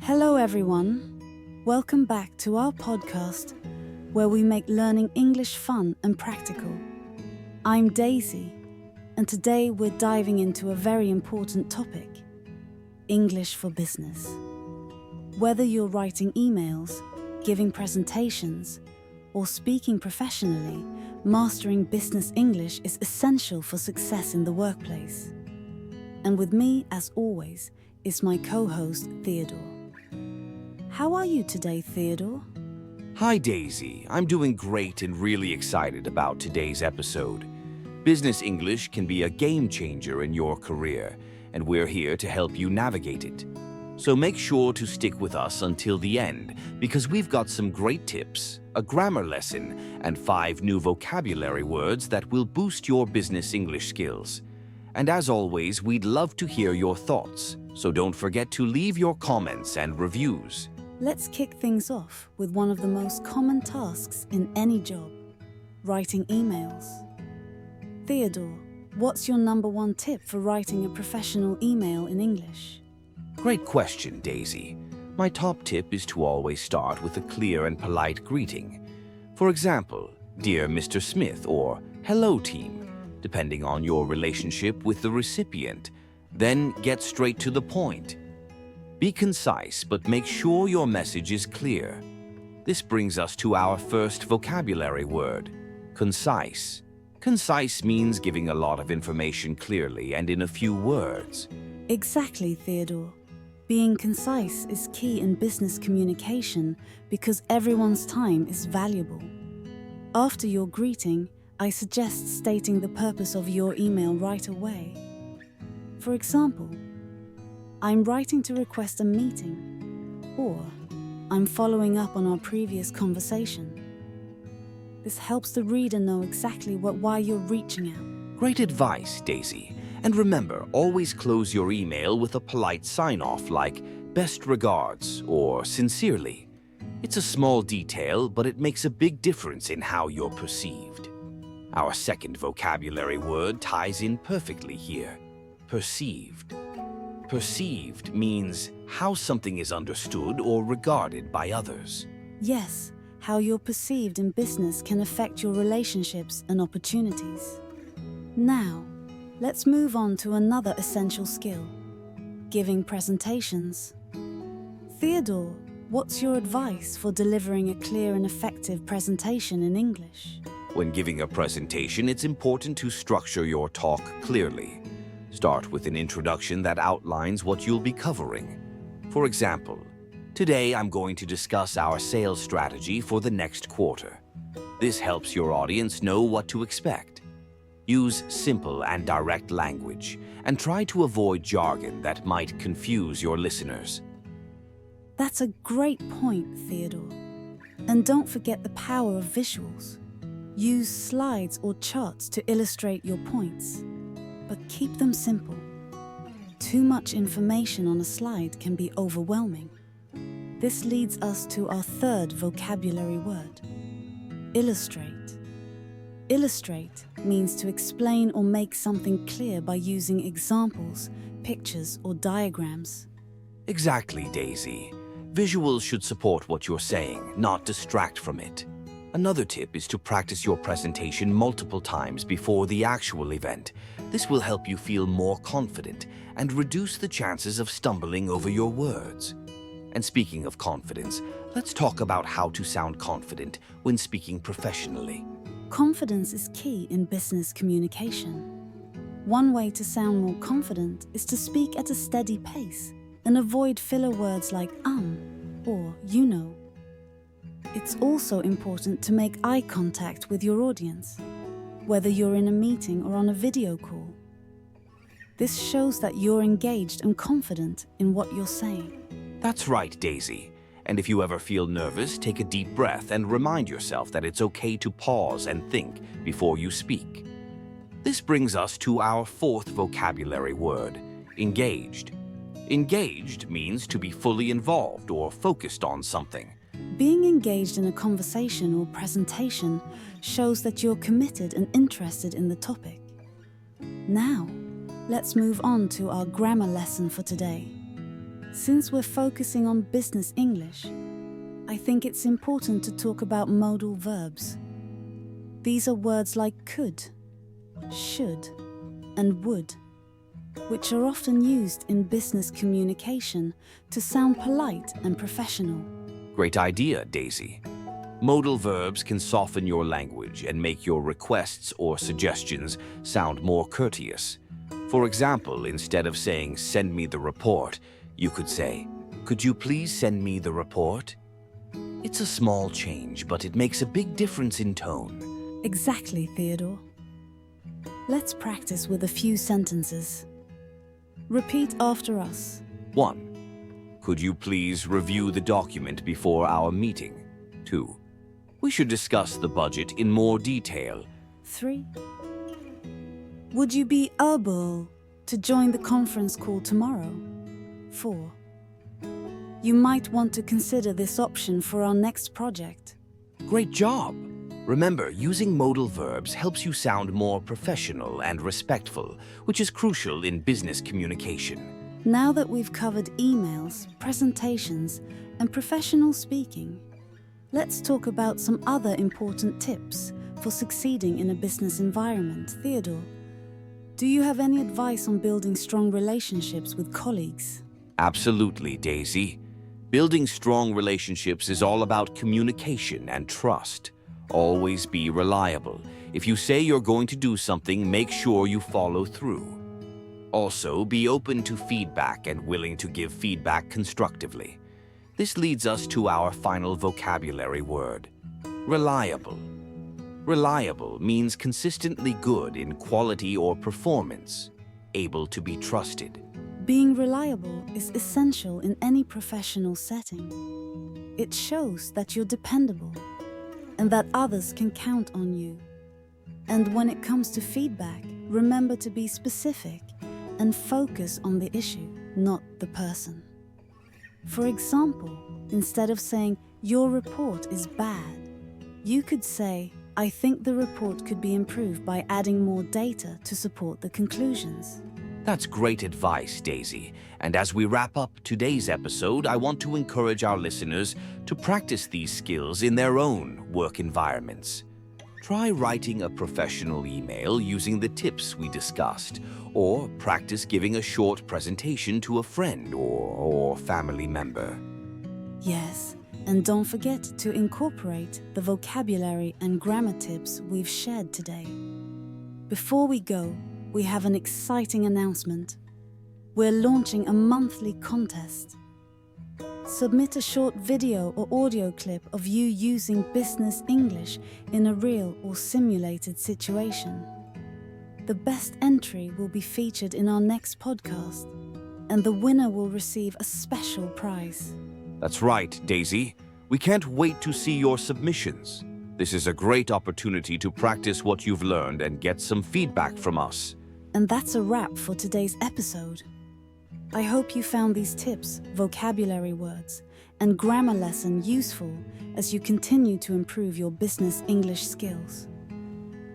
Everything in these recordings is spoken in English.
Hello everyone, welcome back to our podcast where we make learning English fun and practical. I'm Daisy, and today we're diving into a very important topic, English for business. Whether you're writing emails, giving presentations, or speaking professionally, mastering business English is essential for success in the workplace. And with me, as always, is my co-host Theodore. How are you today, Theodore? Hi, Daisy. I'm doing great and really excited about today's episode. Business English can be a game changer in your career, and we're here to help you navigate it. So make sure to stick with us until the end, because we've got some great tips, a grammar lesson, and 5 new vocabulary words that will boost your business English skills. And as always, we'd love to hear your thoughts, so don't forget to leave your comments and reviews. Let's kick things off with one of the most common tasks in any job, writing emails. Theodore, what's your number 1 tip for writing a professional email in English? Great question, Daisy. My top tip is to always start with a clear and polite greeting. For example, "Dear Mr. Smith" or "Hello, team," depending on your relationship with the recipient. Then get straight to the point. Be concise, but make sure your message is clear. This brings us to our first vocabulary word, concise. Concise means giving a lot of information clearly and in a few words. Exactly, Theodore. Being concise is key in business communication because everyone's time is valuable. After your greeting, I suggest stating the purpose of your email right away. For example, "I'm writing to request a meeting," or "I'm following up on our previous conversation." This helps the reader know exactly why you're reaching out. Great advice, Daisy. And remember, always close your email with a polite sign-off like "best regards" or "sincerely." It's a small detail, but it makes a big difference in how you're perceived. Our second vocabulary word ties in perfectly here, perceived. Perceived means how something is understood or regarded by others. Yes, how you're perceived in business can affect your relationships and opportunities. Now, let's move on to another essential skill, giving presentations. Theodore, what's your advice for delivering a clear and effective presentation in English? When giving a presentation, it's important to structure your talk clearly. Start with an introduction that outlines what you'll be covering. For example, "Today I'm going to discuss our sales strategy for the next quarter." This helps your audience know what to expect. Use simple and direct language, and try to avoid jargon that might confuse your listeners. That's a great point, Theodore. And don't forget the power of visuals. Use slides or charts to illustrate your points, but keep them simple. Too much information on a slide can be overwhelming. This leads us to our third vocabulary word, illustrate. Illustrate means to explain or make something clear by using examples, pictures, or diagrams. Exactly, Daisy. Visuals should support what you're saying, not distract from it. Another tip is to practice your presentation multiple times before the actual event. This will help you feel more confident and reduce the chances of stumbling over your words. And speaking of confidence, let's talk about how to sound confident when speaking professionally. Confidence is key in business communication. One way to sound more confident is to speak at a steady pace and avoid filler words like or "you know." It's also important to make eye contact with your audience, whether you're in a meeting or on a video call. This shows that you're engaged and confident in what you're saying. That's right, Daisy. And if you ever feel nervous, take a deep breath and remind yourself that it's okay to pause and think before you speak. This brings us to our fourth vocabulary word, engaged. Engaged means to be fully involved or focused on something. Being engaged in a conversation or presentation shows that you're committed and interested in the topic. Now, let's move on to our grammar lesson for today. Since we're focusing on business English, I think it's important to talk about modal verbs. These are words like could, should, and would, which are often used in business communication to sound polite and professional. Great idea, Daisy. Modal verbs can soften your language and make your requests or suggestions sound more courteous. For example, instead of saying, "Send me the report," you could say, "Could you please send me the report?" It's a small change, but it makes a big difference in tone. Exactly, Theodore. Let's practice with a few sentences. Repeat after us. 1. Could you please review the document before our meeting? 2. We should discuss the budget in more detail. 3. Would you be able to join the conference call tomorrow? 4. You might want to consider this option for our next project. Great job! Remember, using modal verbs helps you sound more professional and respectful, which is crucial in business communication. Now that we've covered emails, presentations, and professional speaking, let's talk about some other important tips for succeeding in a business environment. Theodore, do you have any advice on building strong relationships with colleagues? Absolutely, Daisy. Building strong relationships is all about communication and trust. Always be reliable. If you say you're going to do something, make sure you follow through. Also, be open to feedback and willing to give feedback constructively. This leads us to our final vocabulary word, reliable. Reliable means consistently good in quality or performance, able to be trusted. Being reliable is essential in any professional setting. It shows that you're dependable and that others can count on you. And when it comes to feedback, remember to be specific and focus on the issue, not the person. For example, instead of saying, "Your report is bad," you could say, "I think the report could be improved by adding more data to support the conclusions." That's great advice, Daisy. And as we wrap up today's episode, I want to encourage our listeners to practice these skills in their own work environments. Try writing a professional email using the tips we discussed, or practice giving a short presentation to a friend or family member. Yes, and don't forget to incorporate the vocabulary and grammar tips we've shared today. Before we go, we have an exciting announcement. We're launching a monthly contest. Submit a short video or audio clip of you using business English in a real or simulated situation. The best entry will be featured in our next podcast, and the winner will receive a special prize. That's right, Daisy. We can't wait to see your submissions. This is a great opportunity to practice what you've learned and get some feedback from us. And that's a wrap for today's episode. I hope you found these tips, vocabulary words, and grammar lesson useful as you continue to improve your business English skills.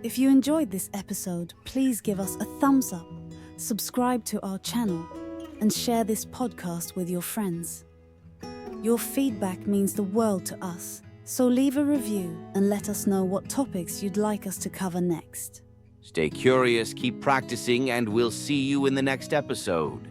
If you enjoyed this episode, please give us a thumbs up, subscribe to our channel, and share this podcast with your friends. Your feedback means the world to us, so leave a review and let us know what topics you'd like us to cover next. Stay curious, keep practicing, and we'll see you in the next episode.